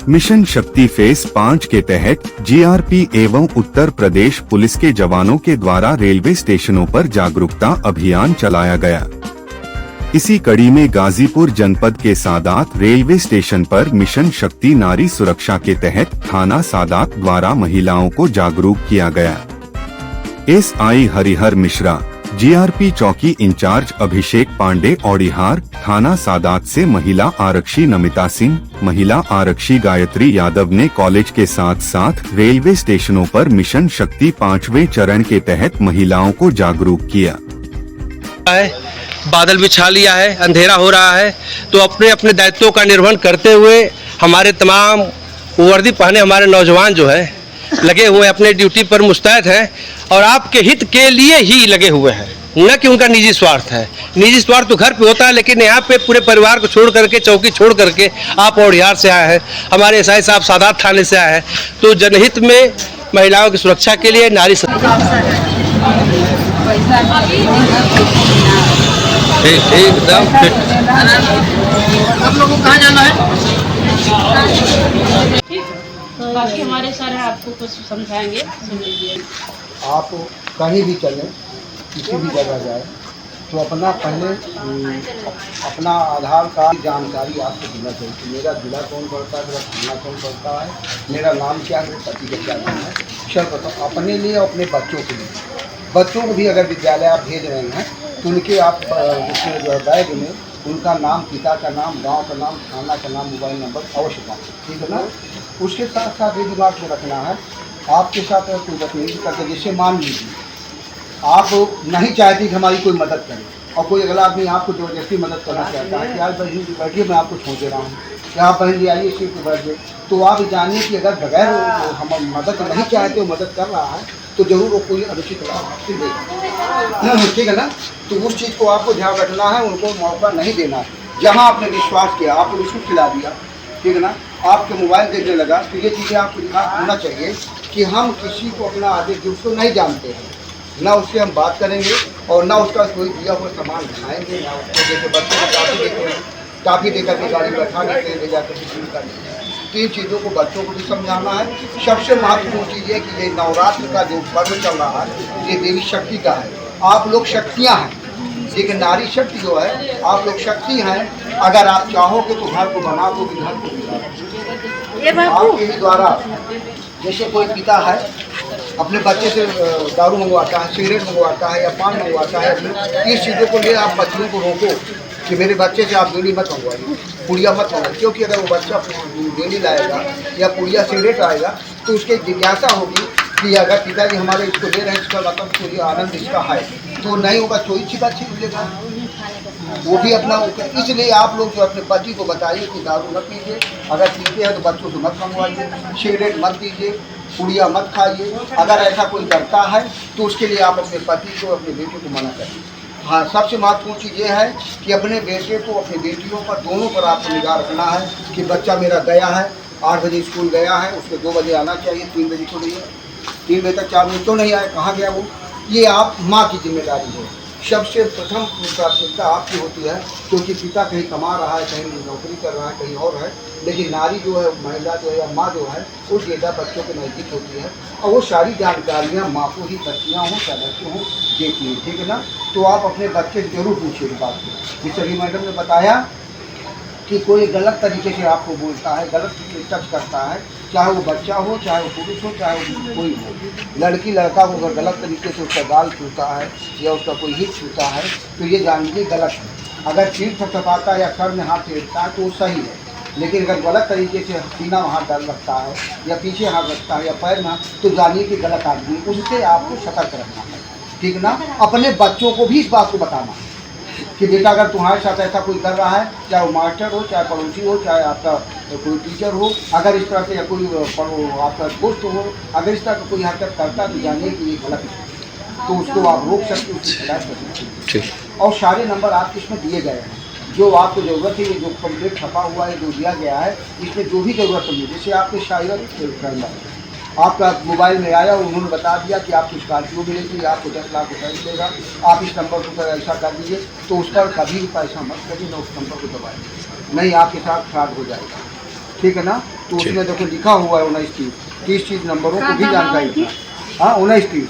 Mission शक्ति phase 5 के तहत जीआरपी एवं उत्तर प्रदेश पुलिस के जवानों के द्वारा रेलवे स्टेशनों पर जागरूकता अभियान चलाया गया। इसी कड़ी में गाजीपुर जनपद के सादात रेलवे स्टेशन पर मिशन शक्ति नारी सुरक्षा के तहत थाना सादात द्वारा महिलाओं को जागरूक किया गया। एसआई हरिहर मिश्रा, जीआरपी चौकी इंचार्ज अभिषेक पांडे औडिहार, थाना सादात से महिला आरक्षी नमिता सिंह, महिला आरक्षी गायत्री यादव ने कॉलेज के साथ साथ रेलवे स्टेशनों पर मिशन शक्ति 5वें चरण के तहत महिलाओं को जागरूक किया। बादल भी छा लिया है, अंधेरा हो रहा है, तो अपने अपने दायित्वों का निर्वहन करते हुए हमारे तमाम वर्दी पहने हमारे नौजवान जो है लगे हुए अपने ड्यूटी पर मुस्तैद हैं और आपके हित के लिए ही लगे हुए हैं, न कि उनका निजी स्वार्थ है। निजी स्वार्थ तो घर पे होता है, लेकिन यहाँ पे पूरे परिवार को छोड़ करके, चौकी छोड़ करके आप औडिहार से आए हैं, हमारे एसआई साहब सादात थाने से आए हैं, तो जनहित में महिलाओं की सुरक्षा के लिए नारी एकदम आप लोगों को कहाँ जाना है? बाकी हमारे सर आपको कुछ समझाएंगे, सुन लीजिए। आप कहीं भी चलें, किसी भी जगह जाए, तो अपना पहले अपना आधार कार्ड जानकारी आपको देना चाहिए कि मेरा जिला कौन पड़ता है, मेरा थाना कौन पड़ता है, मेरा नाम क्या है, मेरे पति का क्या नाम है, सब बताओ अपने लिए और अपने बच्चों के लिए। बच्चों को भी अगर विद्यालय आप भेज रहे हैं तो उनके आप उसके बैग में उनका नाम, पिता का नाम, गांव का नाम, थाना का नाम, मोबाइल नंबर अवश्य पाएं, ठीक है ना। उसके साथ साथ ये दिमाग में रखना है, आपके साथ अगर कोई बदतमीजी करते, जैसे मान लीजिए आप नहीं चाहती कि हमारी कोई मदद करे और कोई अगला आदमी आपको ज़बरदस्ती मदद करना चाहता है कि आज बहन जी बैठिए, मैं आपको छोड़ दे रहा हूँ, या आप बहन जी आइए सीट पर बैठ गए, तो आप जानिए कि अगर बगैर हम मदद नहीं चाहते वो मदद कर रहा है तो जरूर वो कोई अनुचित लाभ देगा, ठीक है ना। तो उस चीज़ को आपको ध्यान रखना है, उनको मौका नहीं देना है। जहाँ आपने विश्वास किया, आपको रिश्वत खिला दिया, ठीक है ना, आपके मोबाइल देखने लगा, तो ये चीज़ें आपको दिमाग होना चाहिए कि हम किसी को अपना आदेश जो उसको नहीं जानते हैं, ना उससे हम बात करेंगे और ना उसका कोई दिया हुआ सामान दिखाएंगे, ना उसको जैसे बच्चों को काफ़ी देखेंगे, काफ़ी देकर के गाड़ी बैठा देते ले जाकर के शुरू कर देते हैं। तो इन चीज़ों को बच्चों को भी समझाना है। सबसे महत्वपूर्ण चीज़ है कि ये नवरात्र का जो पर्व चल रहा है ये देवी शक्ति का है। आप लोग शक्तियाँ हैं, लेकिन नारी शक्ति जो है, आप लोग शक्ति हैं। अगर आप चाहोगे तो घर को बना दोगे, घर को बिगाड़ आपके ही द्वारा। जैसे कोई पिता है अपने बच्चे से दारू मंगवाता है, सिगरेट मंगवाता है या पान मंगवाता है, इस चीज़ों को लिए आप बच्चों को रोको कि मेरे बच्चे से आप बीड़ी मत मंगवाइए, पुड़िया मत मंगवाइए, क्योंकि अगर वो बच्चा बीड़ी लाएगा या पुड़िया सिगरेट आएगा तो उसकी जिज्ञासा होगी कि अगर पिताजी हमारे इसको दे रहे हैं, इसका मतलब पूरी आनंद इसका है, तो नहीं होगा तो इसी बात छीन लेगा, वो भी अपना। इसलिए आप लोग जो अपने पति को बताइए कि दारू मत पीजिए, अगर पीते हैं तो बच्चों से मत मंगवाइए, सिगरेट मत पीजिए, पुड़िया मत खाइए। अगर ऐसा कोई करता है तो उसके लिए आप अपने पति को, अपने बेटे को मना करिए। हाँ, सबसे महत्वपूर्ण चीज़ ये है कि अपने बेटे को, अपनी बेटियों पर, दोनों पर आपको निगाह रखना है कि बच्चा मेरा गया है, 8 बजे स्कूल गया है, उसको 2 बजे आना चाहिए, 3 बजे को नहीं, 3 बजे तक 4 बजे तो नहीं आया, कहाँ गया वो। ये आप माँ की जिम्मेदारी है। सबसे प्रथम प्राथमिकता आपकी होती है, क्योंकि पिता कहीं कमा रहा है, कहीं नौकरी कर रहा है, कहीं और है, लेकिन नारी जो है, महिला जो है या माँ जो है, वो ज़्यादा बच्चों के नज़दीक होती है और वो सारी जानकारियाँ माँ को ही बच्चियाँ हों चाहे बच्चे हों देती है, ठीक है ना। तो आप अपने बच्चे से जरूर पूछिए बात को। जिस अभी मैडम ने बताया कि कोई गलत तरीके से आपको बोलता है, गलत टच करता है, चाहे वो बच्चा हो, चाहे वो पुरुष हो, चाहे वो कोई हो, लड़की लड़का को अगर गलत तरीके से उसका गाल छूता है या उसका कोई हित छूता है तो ये जान लीजिए गलत है। अगर पीठ थपथपाता है या सर में हाथ फेरता है तो वो सही है, लेकिन अगर गलत तरीके से सीना में हाथ डाल रखता है या पीछे हाथ रखता है या पैर में, तो जानिए कि गलत आदमी, उससे आपको सतर्क रहना है, ठीक ना। अपने बच्चों को भी इस बात को बताना कि बेटा अगर तुम्हारे साथ ऐसा कोई कर रहा है, चाहे वो मास्टर हो, चाहे पड़ोसी हो, चाहे आपका कोई टीचर हो, अगर इस तरह से या कोई आपका दोस्त हो, अगर इस तरह का कोई हरकत करता तो जानिए कि ये गलत है, तो उसको आप रोक सकते, उसकी शिकायत कर सकते। और सारे नंबर आपके इसमें दिए गए हैं, जो आपको ज़रूरत है, ये जो कम्प्लीट छपा हुआ है, जो दिया गया है, इसमें जो भी ज़रूरत है, जैसे आपके शायद फ्रेंड आपका मोबाइल में आया, उन्होंने बता दिया कि आपको स्कॉर्पियो मिलेगी, आपको 10 लाख रुपये मिलेगा, आप इस नंबर को ऐसा कर दीजिए, तो उस पर कभी भी पैसा मत करिए, ना उस नंबर को दबाइए, नहीं आपके साथ फ्रॉड हो जाएगा, ठीक है ना। तो उसमें देखो लिखा हुआ है 19 30 चीज़ नंबरों को भी जानकारी था। हाँ 19 30